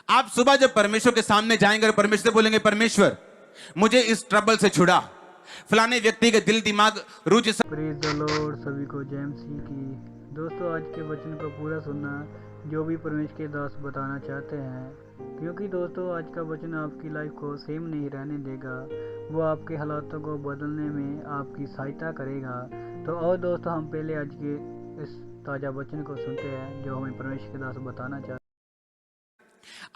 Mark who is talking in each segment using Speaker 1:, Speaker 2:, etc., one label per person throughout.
Speaker 1: आप सुबह जब परमेश्वर के सामने जाएंगे और परमेश्वर से बोलेंगे, परमेश्वर मुझे इस ट्रबल से छुड़ा, फलाने व्यक्ति के दिल दिमाग रुचि।
Speaker 2: प्रेज द लॉर्ड, सभी को जय मसीह की। दोस्तों, आज के वचन को पूरा सुनना जो भी परमेश्वर के दास बताना चाहते हैं, क्योंकि दोस्तों आज का वचन आपकी लाइफ को सेम नहीं रहने देगा, वो आपके हालातों को बदलने में आपकी सहायता करेगा। तो और दोस्तों, हम पहले आज के इस ताज़ा वचन को सुनते हैं जो हमें परमेश्वर के दास बताना चाहते हैं।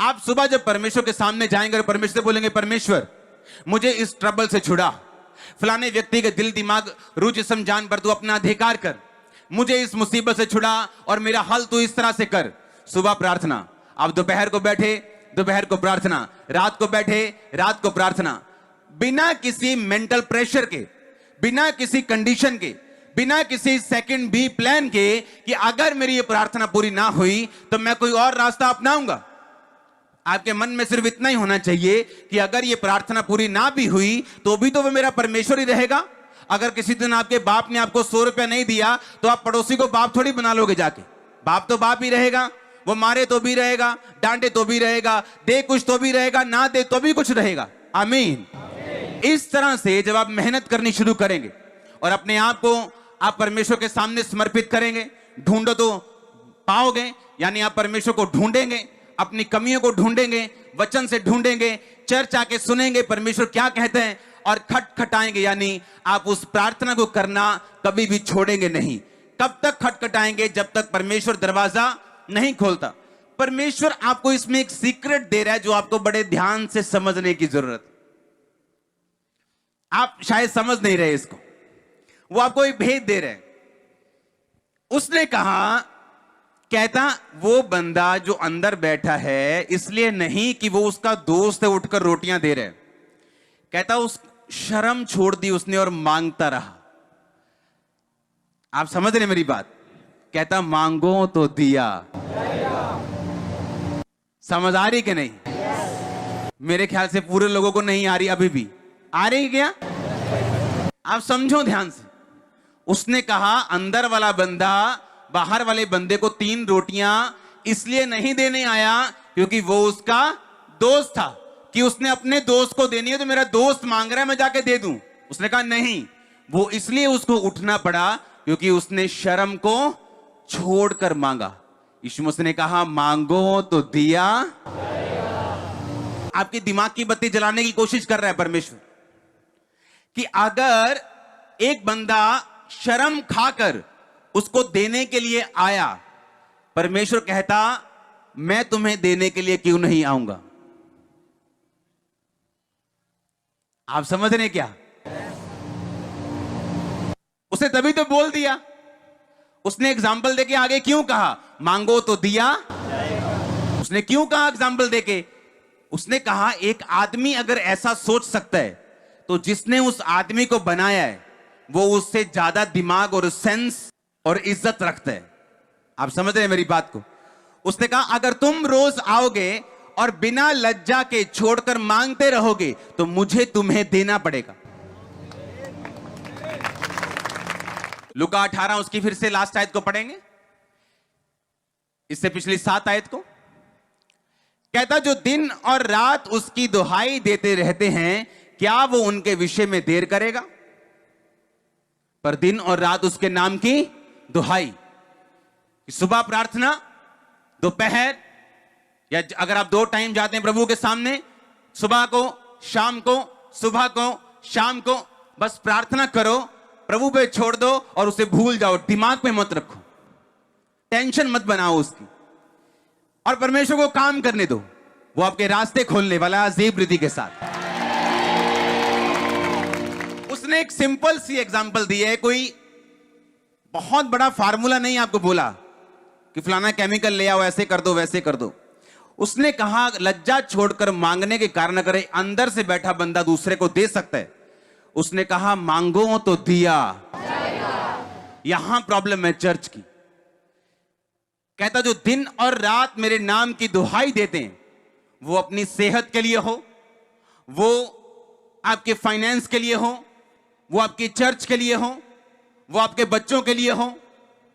Speaker 1: आप सुबह जब परमेश्वर के सामने जाएंगे और परमेश्वर से बोलेंगे, परमेश्वर मुझे इस ट्रबल से छुड़ा, फलाने व्यक्ति के दिल दिमाग रूह जिस्म जान पर तू अपना अधिकार कर, मुझे इस मुसीबत से छुड़ा और मेरा हल तू इस तरह से कर। सुबह प्रार्थना, आप दोपहर को बैठे दोपहर को प्रार्थना, रात को बैठे रात को प्रार्थना, बिना किसी मेंटल प्रेशर के, बिना किसी कंडीशन के, बिना किसी सेकंड बी प्लान के कि अगर मेरी ये प्रार्थना पूरी ना हुई तो मैं कोई और रास्ता अपनाऊंगा। आपके मन में सिर्फ इतना ही होना चाहिए कि अगर ये प्रार्थना पूरी ना भी हुई तो भी तो वो मेरा परमेश्वर ही रहेगा। अगर किसी दिन आपके बाप ने आपको 100 रुपया नहीं दिया तो आप पड़ोसी को बाप थोड़ी बना लोगे जाके। बाप तो बाप ही रहेगा, वो मारे तो भी रहेगा, डांटे तो भी रहेगा, दे कुछ तो भी रहेगा, ना दे तो भी कुछ रहेगा। आमीन। इस तरह से जब आप मेहनत करनी शुरू करेंगे और अपने आप को आप परमेश्वर के सामने समर्पित करेंगे, ढूंढो तो पाओगे, यानी आप परमेश्वर को ढूंढेंगे, अपनी कमियों को ढूंढेंगे, वचन से ढूंढेंगे, चर्च आके सुनेंगे परमेश्वर क्या कहते हैं और खटखटाएंगे, यानी आप उस प्रार्थना को करना कभी भी छोड़ेंगे नहीं। कब तक खटखटाएंगे? जब तक परमेश्वर दरवाजा नहीं खोलता। परमेश्वर आपको इसमें एक सीक्रेट दे रहा है जो आपको बड़े ध्यान से समझने की जरूरत। आप शायद समझ नहीं रहे इसको, वो आपको एक भेद दे रहे हैं। उसने कहा, कहता वो बंदा जो अंदर बैठा है इसलिए नहीं कि वो उसका दोस्त है उठकर रोटियां दे रहे, कहता उस शर्म छोड़ दी उसने और मांगता रहा। आप समझ रहे मेरी बात? कहता मांगो तो दिया। समझ आ रही कि नहीं? मेरे ख्याल से पूरे लोगों को नहीं आ रही, अभी भी आ रही क्या? आप समझो ध्यान से। उसने कहा अंदर वाला बंदा बाहर वाले बंदे को 3 रोटियां इसलिए नहीं देने आया क्योंकि वो उसका दोस्त था, कि उसने अपने दोस्त को देनी है तो मेरा दोस्त मांग रहा है मैं जाके दे दूं। उसने कहा नहीं, वो इसलिए उसको उठना पड़ा क्योंकि उसने शर्म को छोड़कर मांगा। यीशु मसीह ने कहा मांगो तो दिया। आपकी दिमाग की बत्ती जलाने की कोशिश कर रहा है परमेश्वर कि अगर एक बंदा शर्म खाकर उसको देने के लिए आया, परमेश्वर कहता मैं तुम्हें देने के लिए क्यों नहीं आऊंगा। आप समझ रहे क्या? उसने तभी तो बोल दिया। उसने एग्जाम्पल देके आगे क्यों कहा मांगो तो दिया? उसने क्यों कहा एग्जाम्पल देके? उसने कहा एक आदमी अगर ऐसा सोच सकता है तो जिसने उस आदमी को बनाया है वो उससे ज्यादा दिमाग और सेंस और इज्जत रखता है। आप समझ रहे हैं मेरी बात को? उसने कहा अगर तुम रोज आओगे और बिना लज्जा के छोड़कर मांगते रहोगे तो मुझे तुम्हें देना पड़ेगा। लूका 18 उसकी फिर से लास्ट आयत को पढ़ेंगे, इससे पिछली 7 आयत को। कहता जो दिन और रात उसकी दुहाई देते रहते हैं क्या वो उनके विषय में देर करेगा? पर दिन और रात उसके नाम की दुहाई। सुबह प्रार्थना, दोपहर, या अगर आप 2 टाइम जाते हैं प्रभु के सामने, सुबह को शाम को, सुबह को शाम को, बस प्रार्थना करो, प्रभु पे छोड़ दो और उसे भूल जाओ, दिमाग पे मत रखो, टेंशन मत बनाओ उसकी, और परमेश्वर को काम करने दो। वो आपके रास्ते खोलने वाला अजीब रीति के साथ। उसने एक सिंपल सी एग्जांपल दी है, कोई बहुत बड़ा फार्मूला नहीं आपको बोला कि फलाना केमिकल ले आओ, ऐसे कर दो वैसे कर दो। उसने कहा लज्जा छोड़कर मांगने के कारण अगर अंदर से बैठा बंदा दूसरे को दे सकता है, उसने कहा मांगो तो दिया। यहां प्रॉब्लम है चर्च की। कहता जो दिन और रात मेरे नाम की दुहाई देते हैं, वो अपनी सेहत के लिए हो, वो आपके फाइनेंस के लिए हो, वो आपकी चर्च के लिए हो, वो आपके बच्चों के लिए हो,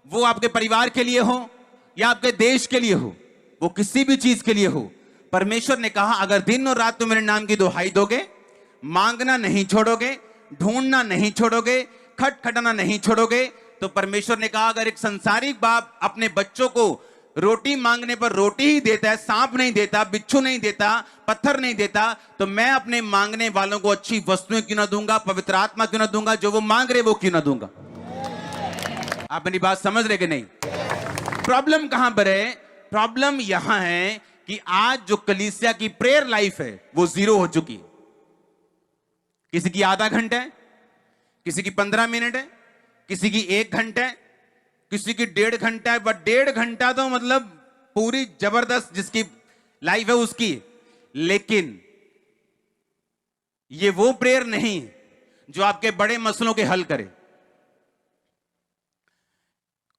Speaker 1: वो आपके परिवार के लिए हो, या आपके देश के लिए हो, वो किसी भी चीज के लिए हो, परमेश्वर ने कहा अगर दिन और रात तुम मेरे नाम की दुहाई दोगे, मांगना नहीं छोड़ोगे, ढूंढना नहीं छोड़ोगे, खटखटाना नहीं छोड़ोगे, तो परमेश्वर ने कहा अगर एक संसारिक बाप अपने बच्चों को रोटी मांगने पर रोटी ही देता है, सांप नहीं देता, बिच्छू नहीं देता, पत्थर नहीं देता, तो मैं अपने मांगने वालों को अच्छी वस्तुएं क्यों ना दूंगा, पवित्र आत्मा क्यों ना दूंगा, जो वो मांग रहे वो क्यों ना दूंगा। आप मेरी बात समझ रहे कि नहीं? प्रॉब्लम कहां पर है? प्रॉब्लम यहां है कि आज जो कलीसिया की प्रेयर लाइफ है वो जीरो हो चुकी है। किसी की आधा घंटा है, किसी की 15 मिनट है, किसी की 1 घंटा है, किसी की 1.5 घंटा है। बट 1.5 घंटा तो मतलब पूरी जबरदस्त जिसकी लाइफ है उसकी। लेकिन ये वो प्रेयर नहीं जो आपके बड़े मसलों के हल करे।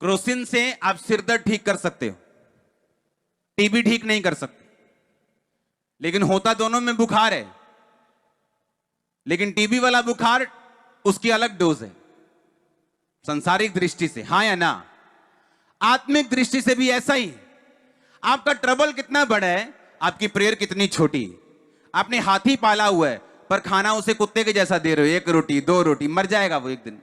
Speaker 1: क्रोसिन से आप सिरदर्द ठीक कर सकते हो, टीबी ठीक नहीं कर सकते, लेकिन होता दोनों में बुखार है। लेकिन टीबी वाला बुखार उसकी अलग डोज है सांसारिक दृष्टि से, हां या ना? आत्मिक दृष्टि से भी ऐसा ही। आपका ट्रबल कितना बड़ा है, आपकी प्रेयर कितनी छोटी। आपने हाथी पाला हुआ है पर खाना उसे कुत्ते के जैसा दे रहे हो, 1 रोटी 2 रोटी, मर जाएगा वो एक दिन।